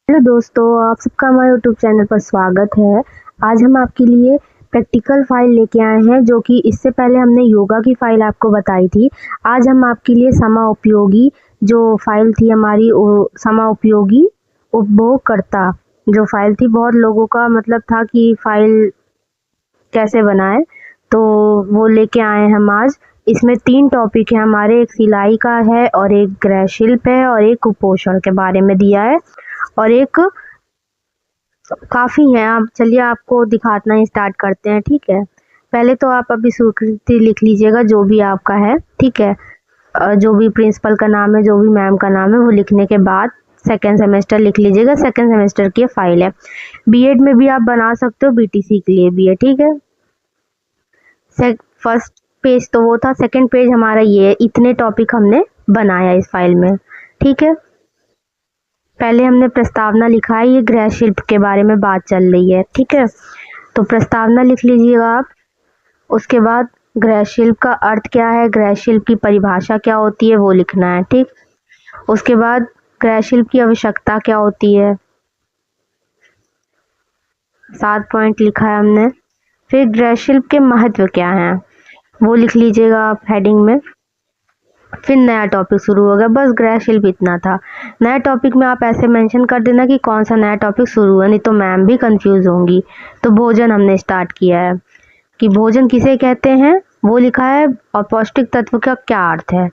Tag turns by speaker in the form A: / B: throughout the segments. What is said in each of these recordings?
A: Hello दोस्तों, आप सबका हमारे यूट्यूब चैनल पर स्वागत है। आज हम आपके लिए प्रैक्टिकल फाइल लेके आए हैं, जो कि इससे पहले हमने योगा की फाइल आपको बताई थी। आज हम आपके लिए समाउपयोगी जो फाइल थी हमारी, समाउपयोगी उपभोगकर्ता जो फाइल थी, बहुत लोगों का मतलब था कि फाइल कैसे बनाए, तो वो लेके आए हम आज। इसमें 3 टॉपिक है हमारे, एक सिलाई का है और एक गृह शिल्प है और एक कुपोषण के बारे में दिया है और एक काफ़ी है। आप चलिए आपको दिखाना स्टार्ट करते हैं, ठीक है। पहले तो आप अभी स्वीकृति लिख लीजिएगा जो भी आपका है, ठीक है। जो भी प्रिंसिपल का नाम है, जो भी मैम का नाम है, वो लिखने के बाद सेकेंड सेमेस्टर लिख लीजिएगा। सेकेंड सेमेस्टर की फाइल है। बीएड में भी आप बना सकते हो, बीटीसी के लिए भी है, ठीक है। फर्स्ट पेज तो वो था, सेकेंड पेज हमारा ये है। इतने टॉपिक हमने बनाया इस फाइल में, ठीक है। पहले हमने प्रस्तावना लिखा है, ये गृह शिल्प के बारे में बात चल रही है, ठीक है। तो प्रस्तावना लिख लीजिएगा आप। उसके बाद गृह शिल्प का अर्थ क्या है, गृह शिल्प की परिभाषा क्या होती है, वो लिखना है, ठीक। उसके बाद गृह शिल्प की आवश्यकता क्या होती है, 7 पॉइंट लिखा है हमने। फिर गृह शिल्प के महत्व क्या है, वो लिख लीजिएगा आप हेडिंग में। फिर नया टॉपिक शुरू होगा। बस गृह शिल्प इतना था। नया टॉपिक में आप ऐसे मेंशन कर देना कि कौन सा नया टॉपिक शुरू हुआ, नहीं तो मैम भी कंफ्यूज होंगी। तो भोजन हमने स्टार्ट किया है कि भोजन किसे कहते हैं, वो लिखा है। और पौष्टिक तत्व का क्या अर्थ है,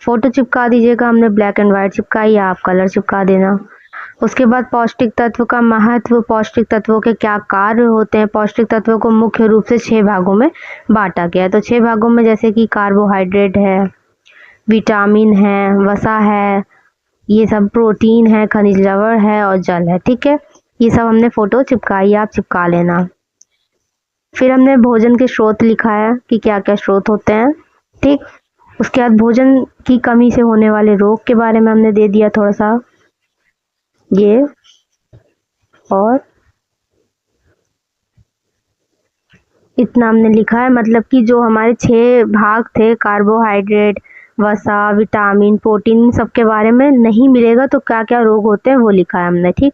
A: फोटो चिपका दीजिएगा। हमने ब्लैक एंड वाइट चिपकाई, या आप कलर चिपका देना। उसके बाद पौष्टिक तत्व का महत्व, पौष्टिक तत्वों के क्या कार्य होते हैं। पौष्टिक तत्वों को मुख्य रूप से 6 भागों में बांटा गया है। तो 6 भागों में जैसे कि कार्बोहाइड्रेट है, विटामिन है, वसा है, ये सब प्रोटीन है, खनिज लवण है और जल है, ठीक है। ये सब हमने फोटो चिपकाई, आप चिपका लेना। फिर हमने भोजन के स्रोत लिखा है कि क्या क्या स्रोत होते हैं, ठीक। उसके बाद भोजन की कमी से होने वाले रोग के बारे में हमने दे दिया थोड़ा सा ये। और इतना हमने लिखा है, मतलब कि जो हमारे 6 भाग थे, कार्बोहाइड्रेट, वसा, विटामिन, प्रोटीन, इन सब के बारे में नहीं मिलेगा तो क्या क्या रोग होते हैं वो लिखा है हमने, ठीक।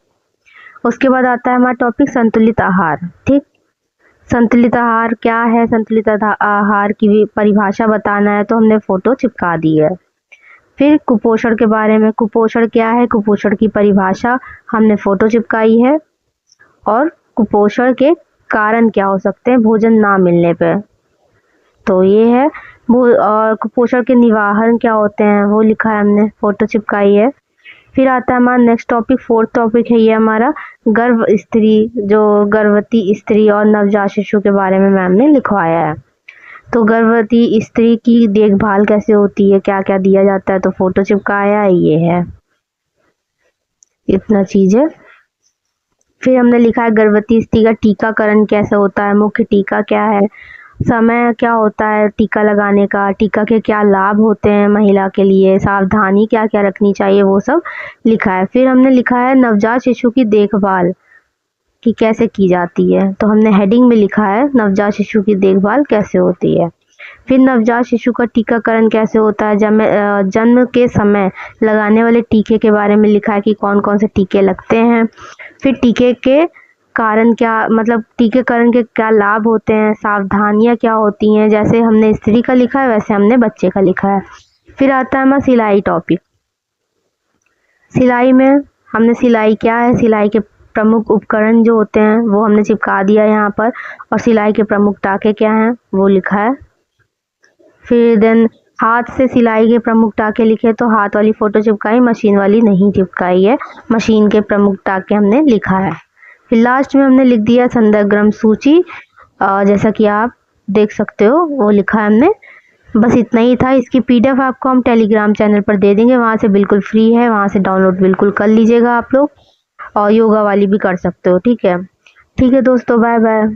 A: उसके बाद आता है हमारा टॉपिक संतुलित आहार, ठीक। संतुलित आहार क्या है, संतुलित आहार की भी परिभाषा बताना है, तो हमने फोटो चिपका दी है। फिर कुपोषण के बारे में, कुपोषण क्या है, कुपोषण की परिभाषा हमने फोटो चिपकाई है। और कुपोषण के कारण क्या हो सकते हैं भोजन ना मिलने पे, तो ये है। और कुपोषण के निवारण क्या होते हैं वो लिखा है हमने, फोटो चिपकाई है। फिर आता है हमारा नेक्स्ट टॉपिक, 4th टॉपिक है ये हमारा, गर्भ स्त्री, जो गर्भवती स्त्री और नवजात शिशु के बारे में मैम ने लिखवाया है। तो गर्भवती स्त्री की देखभाल कैसे होती है, क्या क्या दिया जाता है, तो फोटो चिपकाया है, ये है। इतना चीज है। फिर हमने लिखा है गर्भवती स्त्री का टीकाकरण कैसे होता है, मुख्य टीका क्या है, समय क्या होता है टीका लगाने का, टीका के क्या लाभ होते हैं महिला के लिए, सावधानी क्या क्या रखनी चाहिए, वो सब लिखा है। फिर हमने लिखा है नवजात शिशु की देखभाल कि कैसे की जाती है, तो हमने हेडिंग में लिखा है नवजात शिशु की देखभाल कैसे होती है। फिर नवजात शिशु का टीकाकरण कैसे होता है, जन्म के समय लगाने वाले टीके के बारे में लिखा है कि कौन कौन से टीके लगते हैं। फिर टीके के कारण क्या, मतलब टीकाकरण के क्या लाभ होते हैं, सावधानियां क्या होती हैं, जैसे हमने स्त्री का लिखा है वैसे हमने बच्चे का लिखा है। फिर आता है हमारा सिलाई टॉपिक। सिलाई में हमने सिलाई क्या है, सिलाई के प्रमुख उपकरण जो होते हैं वो हमने चिपका दिया यहाँ पर, और सिलाई के प्रमुख टाके क्या हैं वो लिखा है। फिर देन हाथ से सिलाई के प्रमुख टाके लिखे, तो हाथ वाली फोटो चिपकाई, मशीन वाली नहीं चिपकाई है, मशीन के प्रमुख टाके हमने लिखा है। फिर लास्ट में हमने लिख दिया संदर्भ सूची, जैसा कि आप देख सकते हो वो लिखा है हमने। बस इतना ही था। इसकी पीडीएफ आपको हम टेलीग्राम चैनल पर दे देंगे, वहाँ से बिल्कुल फ्री है, वहाँ से डाउनलोड बिल्कुल कर लीजिएगा आप लोग, और योगा वाली भी कर सकते हो, ठीक है। ठीक है दोस्तों, बाय बाय।